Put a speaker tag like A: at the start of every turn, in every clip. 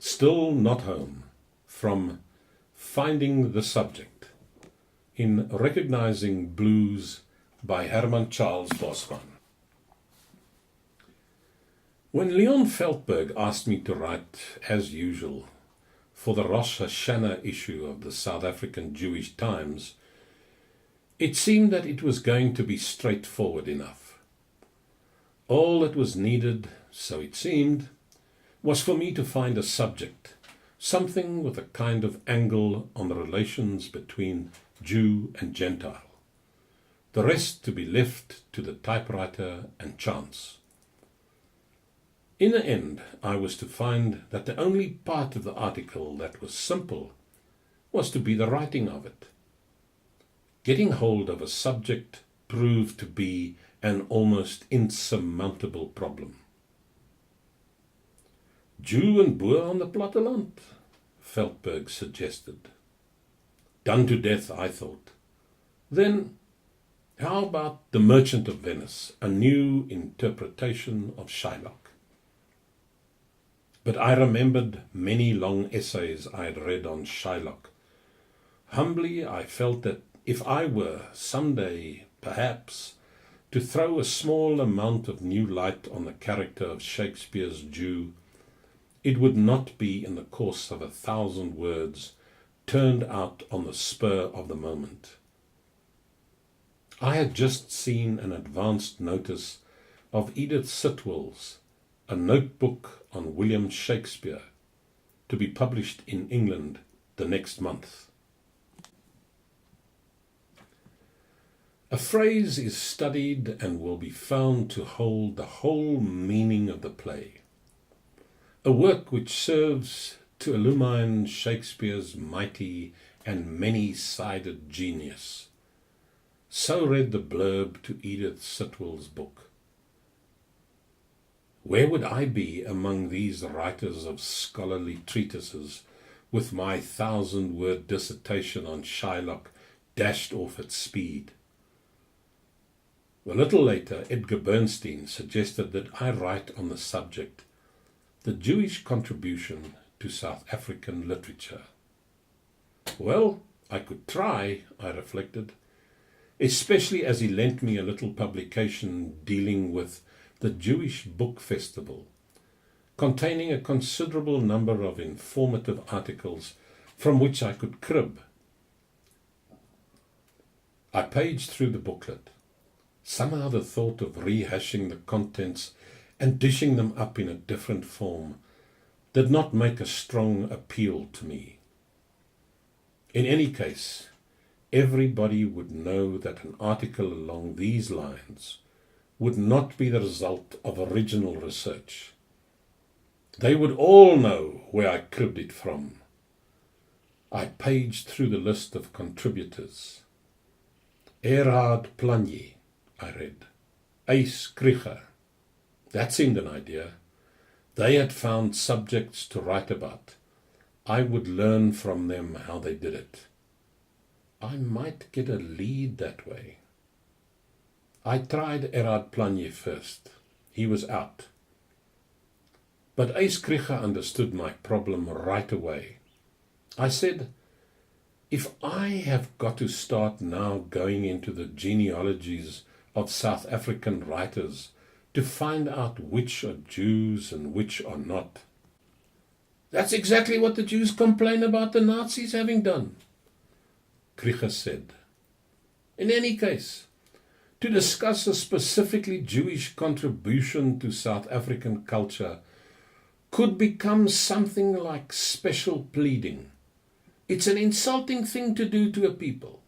A: Still Not Home, from Finding the Subject, in Recognizing Blues by Herman Bosman. When Leon Feldberg asked me to write, as usual, for the Rosh Hashanah issue of the South African Jewish Times, it seemed that it was going to be straightforward enough. All that was needed, so it seemed, was for me to find a subject, something with a kind of angle on the relations between Jew and Gentile. The rest to be left to the typewriter and chance. In the end, I was to find that the only part of the article that was simple was to be the writing of it. Getting hold of a subject proved to be an almost insurmountable problem. Jew and Boer on the platteland, Feldberg suggested. Done to death, I thought. Then, how about The Merchant of Venice, a new interpretation of Shylock? But I remembered many long essays I had read on Shylock. Humbly, I felt that if I were, someday, perhaps, to throw a small amount of new light on the character of Shakespeare's Jew, it would not be in the course of 1,000 words turned out on the spur of the moment. I had just seen an advanced notice of Edith Sitwell's A Notebook on William Shakespeare, to be published in England the next month. A phrase is studied and will be found to hold the whole meaning of the play. A work which serves to illumine Shakespeare's mighty and many-sided genius. So read the blurb to Edith Sitwell's book. Where would I be among these writers of scholarly treatises with my 1,000-word dissertation on Shylock dashed off at speed? A little later, Edgar Bernstein suggested that I write on the subject, the Jewish contribution to South African literature. Well, I could try, I reflected, especially as he lent me a little publication dealing with the Jewish Book Festival, containing a considerable number of informative articles from which I could crib. I paged through the booklet. Somehow the thought of rehashing the contents and dishing them up in a different form did not make a strong appeal to me. In any case, everybody would know that an article along these lines would not be the result of original research. They would all know where I cribbed it from. I paged through the list of contributors. Erhard Planje, I read. Ace Krieger. That seemed an idea. They had found subjects to write about. I would learn from them how they did it. I might get a lead that way. I tried Erhard Planje first. He was out. But Ace Krieger understood my problem right away. I said, if I have got to start now going into the genealogies of South African writers to find out which are Jews and which are not, that's exactly what the Jews complain about the Nazis having done, Krieger said. In any case, to discuss a specifically Jewish contribution to South African culture could become something like special pleading. It's an insulting thing to do to a people.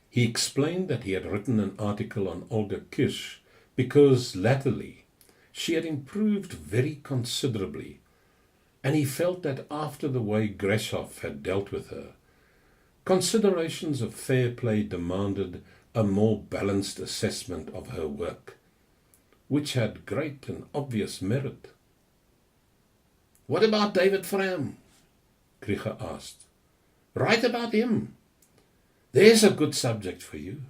A: He explained that he had written an article on Olga Kirsch because latterly she had improved very considerably, and he felt that after the way Greshoff had dealt with her, considerations of fair play demanded a more balanced assessment of her work, which had great and obvious merit. What about David Fram? Krieger asked. Write about him. There's a good subject for you.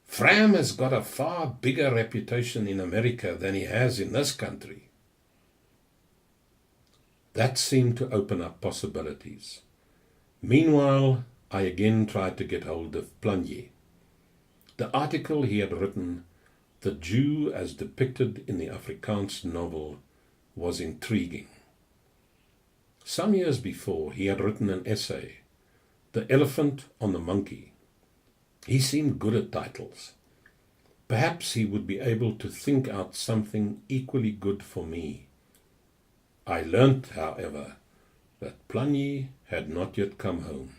A: Fram has got a far bigger reputation in America than he has in this country. That seemed to open up possibilities. Meanwhile, I again tried to get hold of Planje. The article he had written, The Jew as depicted in the Afrikaans novel, was intriguing. Some years before, he had written an essay, The Elephant on the Monkey. He seemed good at titles. Perhaps he would be able to think out something equally good for me. I learnt, however, that Planje had not yet come home.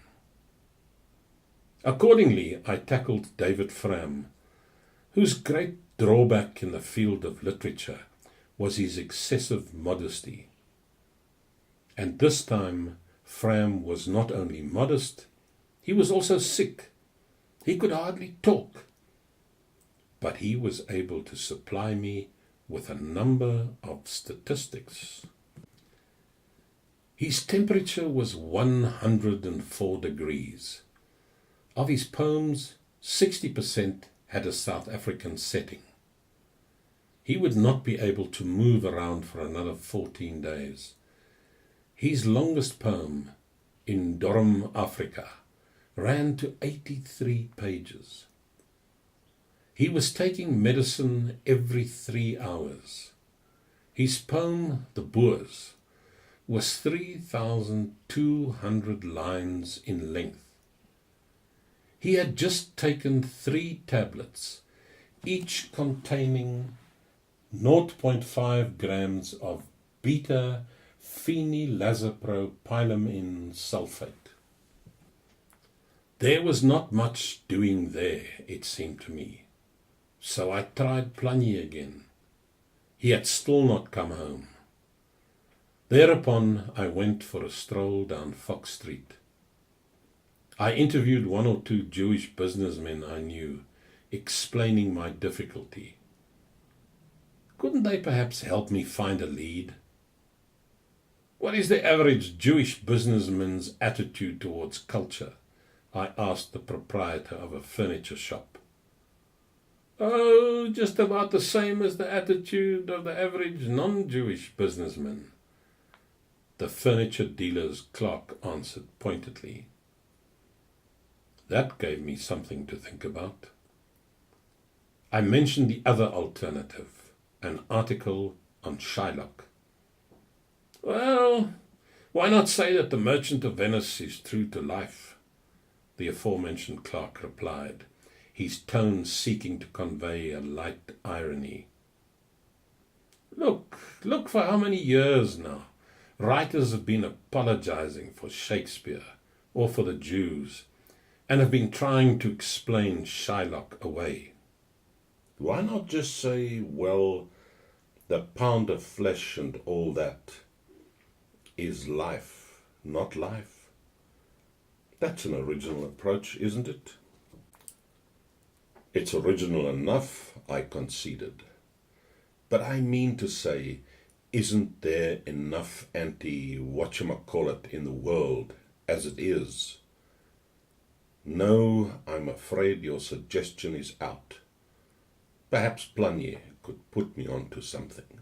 A: Accordingly, I tackled David Fram, whose great drawback in the field of literature was his excessive modesty. And this time, Fram was not only modest, he was also sick. He could hardly talk. But he was able to supply me with a number of statistics. His temperature was 104 degrees. Of his poems, 60% had a South African setting. He would not be able to move around for another 14 days. His longest poem, In Durham, Africa, ran to 83 pages. He was taking medicine every 3 hours. His poem, The Boers, was 3,200 lines in length. He had just taken 3 tablets, each containing 0.5 grams of beta-phenylazopropylamine sulfate. There was not much doing there, it seemed to me. So I tried Planje again. He had still not come home. Thereupon I went for a stroll down Fox Street. I interviewed 1 or 2 Jewish businessmen I knew, explaining my difficulty. Couldn't they perhaps help me find a lead? What is the average Jewish businessman's attitude towards culture? I asked the proprietor of a furniture shop. Oh, just about the same as the attitude of the average non-Jewish businessman, the furniture dealer's clerk answered pointedly. That gave me something to think about. I mentioned the other alternative, an article on Shylock. Well, why not say that the Merchant of Venice is true to life? The aforementioned clerk replied, his tone seeking to convey a light irony. Look for how many years now writers have been apologizing for Shakespeare or for the Jews and have been trying to explain Shylock away. Why not just say, well, the pound of flesh and all that is life, not life? That's an original approach, isn't it? It's original enough, I conceded. But I mean to say, isn't there enough anti-whatchamacallit in the world as it is? No, I'm afraid your suggestion is out. Perhaps Planje could put me on to something.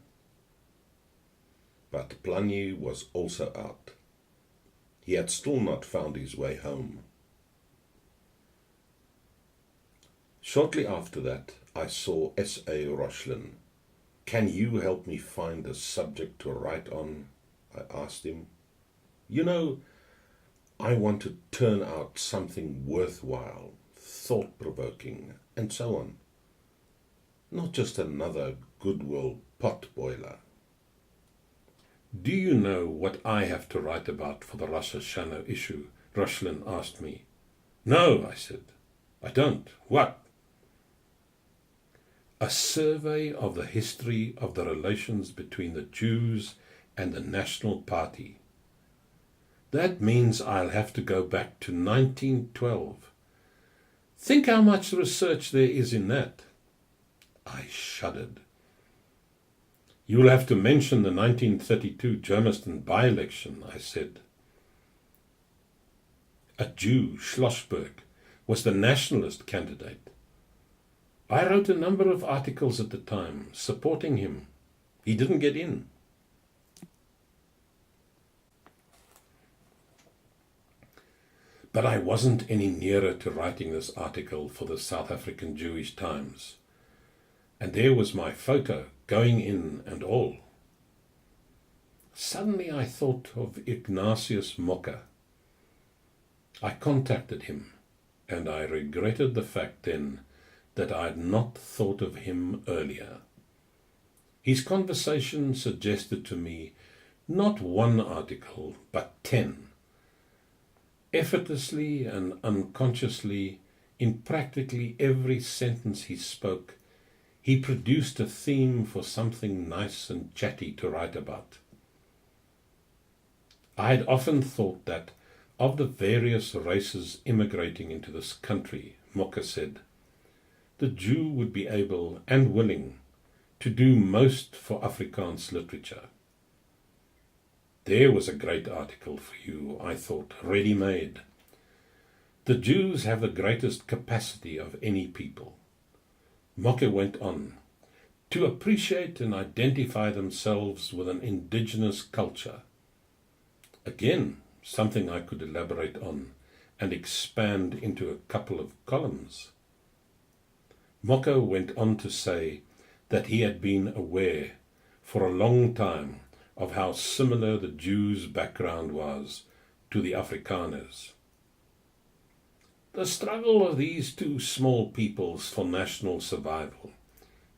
A: But Planje was also out. He had still not found his way home. Shortly after that, I saw S.A. Rochlin. Can you help me find a subject to write on? I asked him. You know, I want to turn out something worthwhile, thought-provoking, and so on. Not just another goodwill pot-boiler. Do you know what I have to write about for the Rosh Hashanah issue? Rochlin asked me. No, I said. I don't. What? A survey of the history of the relations between the Jews and the National Party. That means I'll have to go back to 1912. Think how much research there is in that. I shuddered. You'll have to mention the 1932 Germiston by-election, I said. A Jew, Schlossberg, was the nationalist candidate. I wrote a number of articles at the time supporting him. He didn't get in. But I wasn't any nearer to writing this article for the South African Jewish Times. And there was my photo, going in and all. Suddenly I thought of Ignatius Mocker. I contacted him, and I regretted the fact then that I had not thought of him earlier. His conversation suggested to me not one article, but 10. Effortlessly and unconsciously, in practically every sentence he spoke, he produced a theme for something nice and chatty to write about. I had often thought that, of the various races immigrating into this country, Mocker said, the Jew would be able and willing to do most for Afrikaans literature. There was a great article for you, I thought, ready-made. The Jews have the greatest capacity of any people. Mocker went on, to appreciate and identify themselves with an indigenous culture. Again, something I could elaborate on and expand into a couple of columns. Mocker went on to say that he had been aware for a long time of how similar the Jews' background was to the Afrikaners. The struggle of these two small peoples for national survival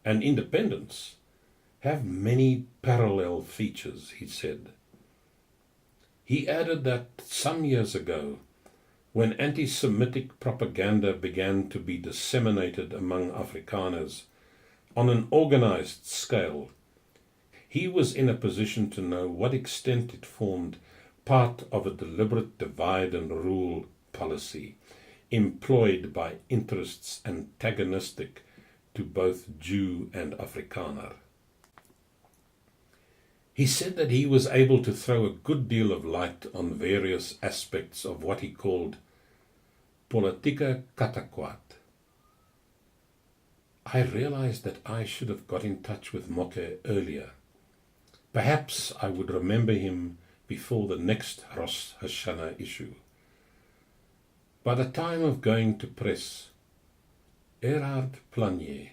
A: and independence have many parallel features, he said. He added that some years ago, when anti-Semitic propaganda began to be disseminated among Afrikaners on an organized scale, he was in a position to know what extent it formed part of a deliberate divide and rule policy employed by interests antagonistic to both Jew and Afrikaner. He said that he was able to throw a good deal of light on various aspects of what he called politieke kattenkwaad. I realized that I should have got in touch with Mocker earlier. Perhaps I would remember him before the next Rosh Hashanah issue. By the time of going to press, Erhard Planje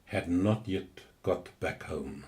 A: had not yet got back home.